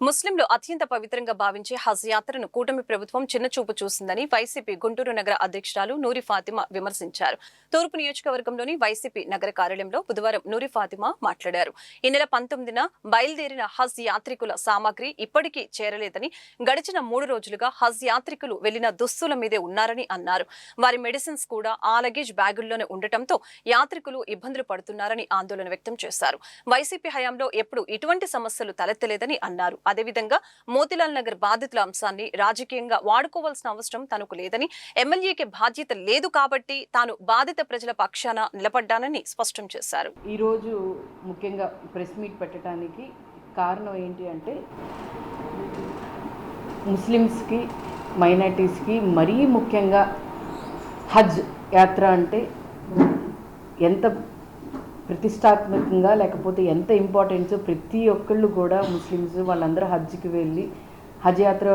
ముస్లింలు అత్యంత పవిత్రంగా భావించే హజ్ యాత్రను కూటమి ప్రభుత్వం చిన్నచూపు చూసిందని వైసీపీ గుంటూరు నగర అధ్యక్షురాలు నూరి ఫాతిమా విమర్శించారు. తూర్పు నియోజకవర్గంలోని వైసీపీ నగర కార్యాలయంలో బుధవారం నూరి ఫాతిమా మాట్లాడారు. ఈ నెల 19న బయలుదేరిన హజ్ యాత్రికుల సామాగ్రి ఇప్పటికీ చేరలేదని, గడిచిన 3 రోజులుగా హజ్ యాత్రికులు వెళ్లిన దుస్తుల మీదే ఉన్నారని అన్నారు. వారి మెడిసిన్స్ కూడా ఆ లగేజ్ బ్యాగుల్లోనే ఉండటంతో యాత్రికులు ఇబ్బందులు పడుతున్నారని ఆందోళన వ్యక్తం చేశారు. వైసీపీ హయాంలో ఎప్పుడు ఇటువంటి సమస్యలు తలెత్తలేదని అన్నారు. అదేవిధంగా మోతిలాల్ నగర్ బాధితుల అంశాన్ని రాజకీయంగా వాడుకోవాల్సిన అవసరం తనకు లేదని, ఎమ్మెల్యేకి బాధ్యత లేదు కాబట్టి తాను బాధిత ప్రజల పక్షాన నిలబడ్డానని స్పష్టం చేశారు. ఈ రోజు ముఖ్యంగా ప్రెస్ మీట్ పెట్టడానికి కారణం ఏంటి అంటే, ముస్లిమ్స్కి, మైనారిటీస్కి మరీ ముఖ్యంగా హజ్ యాత్ర అంటే ఎంత ప్రతిష్టాత్మకంగా లేకపోతే ఎంత ఇంపార్టెన్స్, ప్రతి ఒక్కళ్ళు కూడా ముస్లిమ్స్ వాళ్ళందరూ హజ్కి వెళ్ళి హజ్ యాత్ర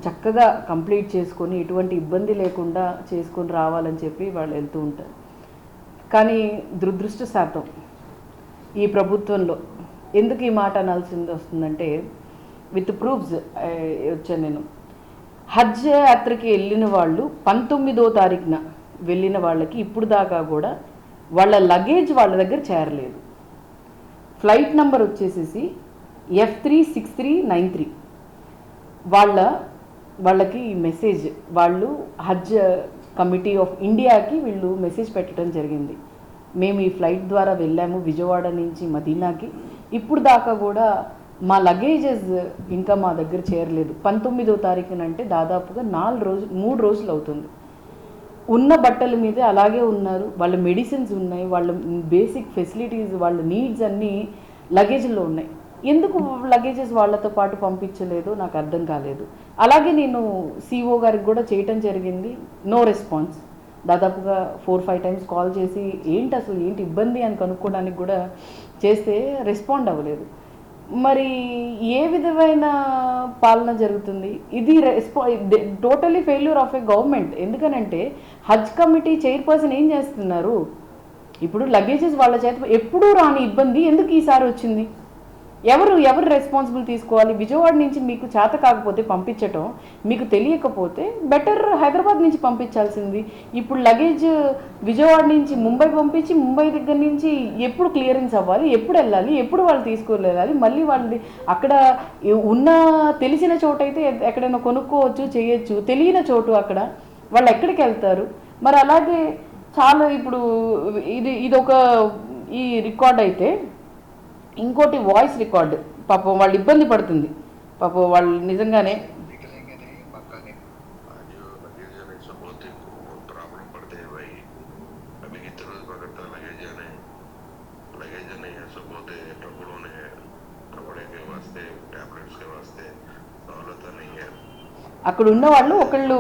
చక్కగా కంప్లీట్ చేసుకొని ఎటువంటి ఇబ్బంది లేకుండా చేసుకొని రావాలని చెప్పి వాళ్ళు వెళ్తూ ఉంటారు. కానీ దురదృష్టశాతం ఈ ప్రభుత్వంలో ఎందుకు ఈ మాట అనాల్సింది వస్తుందంటే, విత్ ప్రూఫ్స్ వచ్చాను నేను. హజ్ యాత్రకి వెళ్ళిన వాళ్ళు 19వ తారీఖున వెళ్ళిన వాళ్ళకి ఇప్పుడు దాకా కూడా వాళ్ళ లగేజ్ వాళ్ళ దగ్గర చేరలేదు. ఫ్లైట్ నెంబర్ వచ్చేసేసి F36393. వాళ్ళకి మెసేజ్, వాళ్ళు హజ్ కమిటీ ఆఫ్ ఇండియాకి వీళ్ళు మెసేజ్ పెట్టడం జరిగింది. మేము ఈ ఫ్లైట్ ద్వారా వెళ్ళాము విజయవాడ నుంచి మదీనాకి, ఇప్పుడు దాకా కూడా మా లగేజెస్ ఇంకా మా దగ్గర చేరలేదు. 19వ తారీఖునంటే దాదాపుగా 3 రోజులు అవుతుంది. ఉన్న బట్టల మీద అలాగే ఉన్నారు, వాళ్ళ మెడిసిన్స్ ఉన్నాయి, వాళ్ళ బేసిక్ ఫెసిలిటీస్, వాళ్ళ నీడ్స్ అన్నీ లగేజ్లో ఉన్నాయి. ఎందుకు లగేజెస్ వాళ్ళతో పాటు పంపించలేదో నాకు అర్థం కాలేదు. అలాగే నేను సిఓ గారికి కూడా చేయటం జరిగింది, నో రెస్పాన్స్. దాదాపుగా 4-5 టైమ్స్ కాల్ చేసి ఏంటి ఇబ్బంది అని కనుక్కోవడానికి కూడా చేస్తే రెస్పాండ్ అవ్వలేదు. మరి ఏ విధమైన పాలన జరుగుతుంది? ఇది totally failure of A government. ఎందుకనంటే హజ్ కమిటీ చైర్పర్సన్ ఏం చేస్తున్నారు, ఇప్పుడు లగేజెస్ వాళ్ళ చేత ఎప్పుడూ రాని ఇబ్బంది ఎందుకు ఈసారి వచ్చింది? ఎవరు రెస్పాన్సిబుల్ తీసుకోవాలి? విజయవాడ నుంచి మీకు చేత కాకపోతే పంపించటం, మీకు తెలియకపోతే బెటర్ హైదరాబాద్ నుంచి పంపించాల్సింది. ఇప్పుడు లగేజ్ విజయవాడ నుంచి ముంబై పంపించి, ముంబై దగ్గర నుంచి ఎప్పుడు క్లియరెన్స్ అవ్వాలి, ఎప్పుడు వెళ్ళాలి, ఎప్పుడు వాళ్ళు తీసుకువెళ్ళాలి, మళ్ళీ వాళ్ళది అక్కడ ఉన్న తెలిసిన చోటు అయితే ఎక్కడైనా కొనుక్కోవచ్చు, చేయొచ్చు. తెలియని చోటు అక్కడ వాళ్ళు ఎక్కడికి వెళ్తారు? మరి అలాగే చాలా ఇప్పుడు ఇదొక ఈ రికార్డ్ అయితే, ఇంకోటి వాయిస్ రికార్డ్. పాపం వాళ్ళు ఇబ్బంది పడుతుంది, పాపం వాళ్ళు నిజంగానే అక్కడ ఉన్న వాళ్ళు ఒకళ్ళు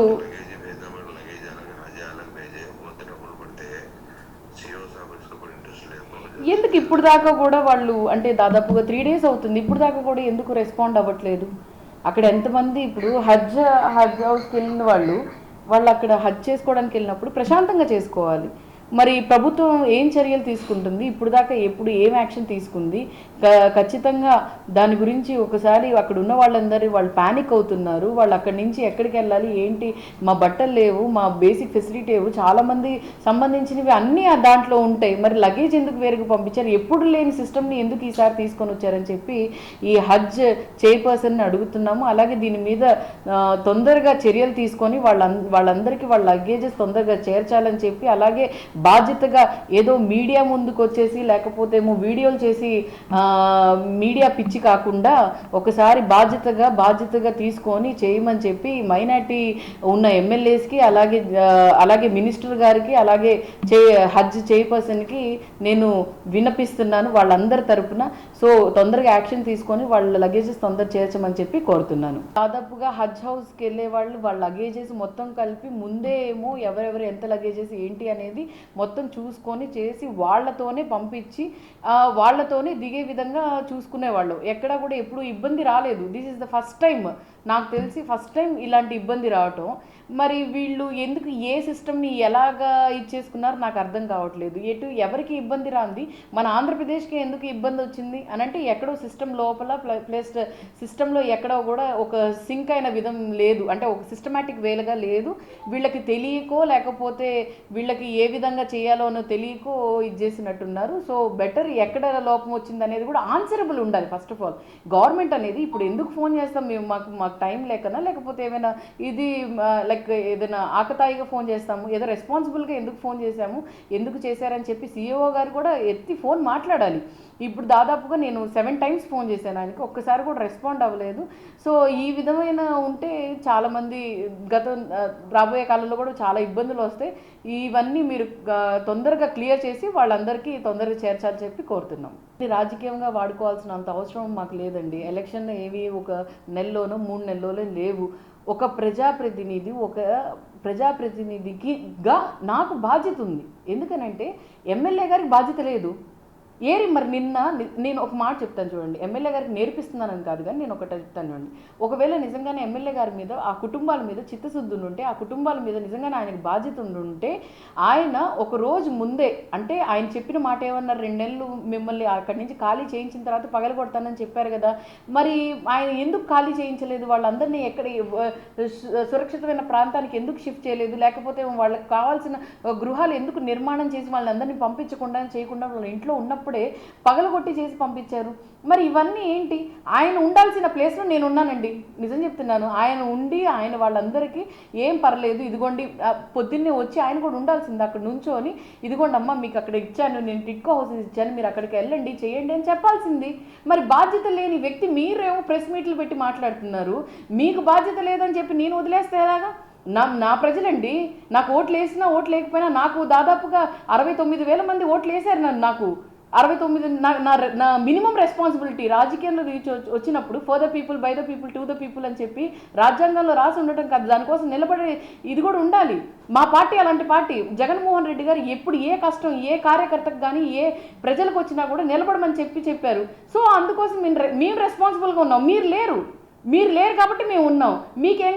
ఎందుకు ఇప్పుడు దాకా కూడా వాళ్ళు అంటే దాదాపుగా 3 డేస్ అవుతుంది, ఇప్పుడు దాకా కూడా ఎందుకు రెస్పాండ్ అవ్వట్లేదు? అక్కడ ఎంతమంది ఇప్పుడు హజ్ హౌస్కి వెళ్ళిన వాళ్ళు అక్కడ హజ్ చేసుకోవడానికి వెళ్ళినప్పుడు ప్రశాంతంగా చేసుకోవాలి. మరి ప్రభుత్వం ఏం చర్యలు తీసుకుంటుంది? ఇప్పుడు దాకా ఎప్పుడు ఏం యాక్షన్ తీసుకుంది? ఖచ్చితంగా దాని గురించి ఒకసారి అక్కడ ఉన్న వాళ్ళందరూ వాళ్ళు ప్యానిక్ అవుతున్నారు. వాళ్ళు అక్కడి నుంచి ఎక్కడికి వెళ్ళాలి, ఏంటి, మా బట్టలు లేవు, మా బేసిక్ ఫెసిలిటీ లేవు, చాలామంది సంబంధించినవి అన్నీ దాంట్లో ఉంటాయి. మరి లగేజ్ ఎందుకు వేరుగా పంపించారు? ఎప్పుడు లేని సిస్టమ్ని ఎందుకు ఈసారి తీసుకొని వచ్చారని చెప్పి ఈ హజ్ చైర్పర్సన్ని అడుగుతున్నాము. అలాగే దీని మీద తొందరగా చర్యలు తీసుకొని వాళ్ళందరికీ వాళ్ళ లగేజెస్ తొందరగా చేర్చాలని చెప్పి, అలాగే బాధ్యతగా ఏదో మీడియా ముందుకు వచ్చేసి లేకపోతే ఏమో వీడియోలు చేసి మీడియా పిచ్చి కాకుండా ఒకసారి బాధ్యతగా తీసుకొని చేయమని చెప్పి మైనారిటీ ఉన్న ఎమ్మెల్యేస్కి, అలాగే మినిస్టర్ గారికి, అలాగే హజ్ చైర్పర్సన్కి నేను విన్నపిస్తున్నాను వాళ్ళందరి తరపున. సో తొందరగా యాక్షన్ తీసుకొని వాళ్ళ లగేజెస్ తొందరగా చేర్చమని చెప్పి కోరుతున్నాను. దాదాపుగా హజ్ హౌస్కి వెళ్ళే వాళ్ళ లగేజెస్ మొత్తం కలిపి ముందే ఏమో ఎవరెవరు ఎంత లగేజెస్ ఏంటి అనేది మొత్తం చూసుకొని చేసి వాళ్ళతోనే పంపించి వాళ్ళతోనే దిగే విధంగా చూసుకునేవాళ్ళు. ఎక్కడా కూడా ఎప్పుడు ఇబ్బంది రాలేదు. This is the first time, నాకు తెలిసి ఫస్ట్ టైం ఇలాంటి ఇబ్బంది రావటం. మరి వీళ్ళు ఎందుకు ఏ సిస్టమ్ని ఎలాగా ఇచ్చేసుకున్నారు నాకు అర్థం కావట్లేదు. ఎవరికి ఇబ్బంది రాంది మన ఆంధ్రప్రదేశ్కి ఎందుకు ఇబ్బంది వచ్చింది? అని అంటే ఎక్కడో సిస్టమ్ లోపల ప్లస్ సిస్టంలో ఎక్కడో కూడా ఒక సింక్ అయిన విధం లేదు, అంటే ఒక సిస్టమేటిక్ వేలుగా లేదు. వీళ్ళకి తెలియకో లేకపోతే వీళ్ళకి ఏ విధంగా చేయాలోనో తెలియకో ఇది చేసినట్టున్నారు. సో బెటర్ ఎక్కడ లోపం వచ్చింది అనేది కూడా ఆన్సరబుల్ ఉండాలి. ఫస్ట్ ఆఫ్ ఆల్ గవర్నమెంట్ అనేది ఇప్పుడు ఎందుకు ఫోన్ చేస్తాం మేము, మాకు టైం లేకనా లేకపోతే ఏమైనా ఇది లైక్ ఏదైనా ఆకతాయిగా ఫోన్ చేస్తాము, ఏదో రెస్పాన్సిబుల్గా ఎందుకు ఫోన్ చేశాము, ఎందుకు చేశారని చెప్పి CEO గారు కూడా ఎత్తి ఫోన్ మాట్లాడాలి. ఇప్పుడు దాదాపుగా నేను 7 times ఫోన్ చేశాను ఆయనకి, ఒక్కసారి కూడా రెస్పాండ్ అవ్వలేదు. సో ఈ విధమైన ఉంటే చాలామంది రాబోయే కాలంలో కూడా చాలా ఇబ్బందులు వస్తాయి. ఇవన్నీ మీరు తొందరగా క్లియర్ చేసి వాళ్ళందరికీ తొందరగా చేర్చాలని చెప్పి కోరుతున్నాం. ఇది రాజకీయంగా వాడుకోవాల్సిన అంత అవసరం మాకు లేదండి. ఎలక్షన్ ఏవి ఒక నెలలోనో 3 నెలలోనో లేవు. ఒక ప్రజాప్రతినిధిగా నాకు బాధ్యత ఉంది. ఎందుకనంటే ఎమ్మెల్యే గారికి బాధ్యత లేదు. మరి నేను ఒక మాట చెప్తాను చూడండి, ఎమ్మెల్యే గారికి నేర్పిస్తున్నానని కాదు కానీ నేను ఒకటి చెప్తాను చూడండి. ఒకవేళ నిజంగానే ఎమ్మెల్యే గారి మీద ఆ కుటుంబాల మీద చిత్తశుద్ధి ఉంటే, ఆ కుటుంబాల మీద నిజంగానే ఆయనకు బాధ్యత ఉంటే ఆయన ఒక రోజు ముందే, అంటే ఆయన చెప్పిన మాట ఏమన్నారు, 2 నెలలు మిమ్మల్ని అక్కడి నుంచి ఖాళీ చేయించిన తర్వాత పగలగొడతానని చెప్పారు కదా, మరి ఆయన ఎందుకు ఖాళీ చేయించలేదు, వాళ్ళందరినీ ఎక్కడ సురక్షితమైన ప్రాంతానికి ఎందుకు షిఫ్ట్ చేయలేదు, లేకపోతే వాళ్ళకి కావాల్సిన గృహాలు ఎందుకు నిర్మాణం చేసి వాళ్ళందరినీ పంపించకుండా చేయకుండా వాళ్ళ ఇంట్లో ఉన్నప్పుడే పగలగొట్టి చేసి పంపించారు. మరి ఇవన్నీ ఏంటి? ఆయన ఉండాల్సిన ప్లేస్లో నేను ఉన్నానండి, నిజం చెప్తున్నాను. ఆయన ఉండి ఆయన వాళ్ళందరికీ ఏం పర్లేదు, ఇదిగోండి పొద్దున్నే వచ్చి ఆయన కూడా ఉండాల్సింది అక్కడ నుంచోని, ఇదిగోండి అమ్మ మీకు అక్కడ ఇచ్చాను, నేను టిట్కో హౌసెస్ ఇచ్చాను, మీరు అక్కడికి వెళ్ళండి చేయండి అని చెప్పాల్సింది. మరి బాధ్యత లేని వ్యక్తి మీరేమో ప్రెస్ మీట్లు పెట్టి మాట్లాడుతున్నారు. మీకు బాధ్యత లేదని చెప్పి నేను వదిలేస్తే ఎలాగా? నా ప్రజలండి, నాకు ఓట్లు వేసినా ఓట్లు లేకపోయినా నాకు దాదాపుగా 69,000 మంది ఓట్లు వేశారు. నాకు 69 నా మినిమం రెస్పాన్సిబిలిటీ రాజకీయంలో వచ్చినప్పుడు for the people, by the people, to the people అని చెప్పి రాజ్యాంగంలో రాసి ఉండటం కాదు, దానికోసం నిలబడే ఇది కూడా ఉండాలి. మా పార్టీ అలాంటి పార్టీ. జగన్మోహన్ రెడ్డి గారు ఎప్పుడు ఏ కష్టం ఏ కార్యకర్తకు కానీ ఏ ప్రజలకు వచ్చినా కూడా నిలబడమని చెప్పారు. సో అందుకోసం మేము రెస్పాన్సిబుల్గా ఉన్నాం. మీరు లేరు కాబట్టి మేము ఉన్నాం. మీకేం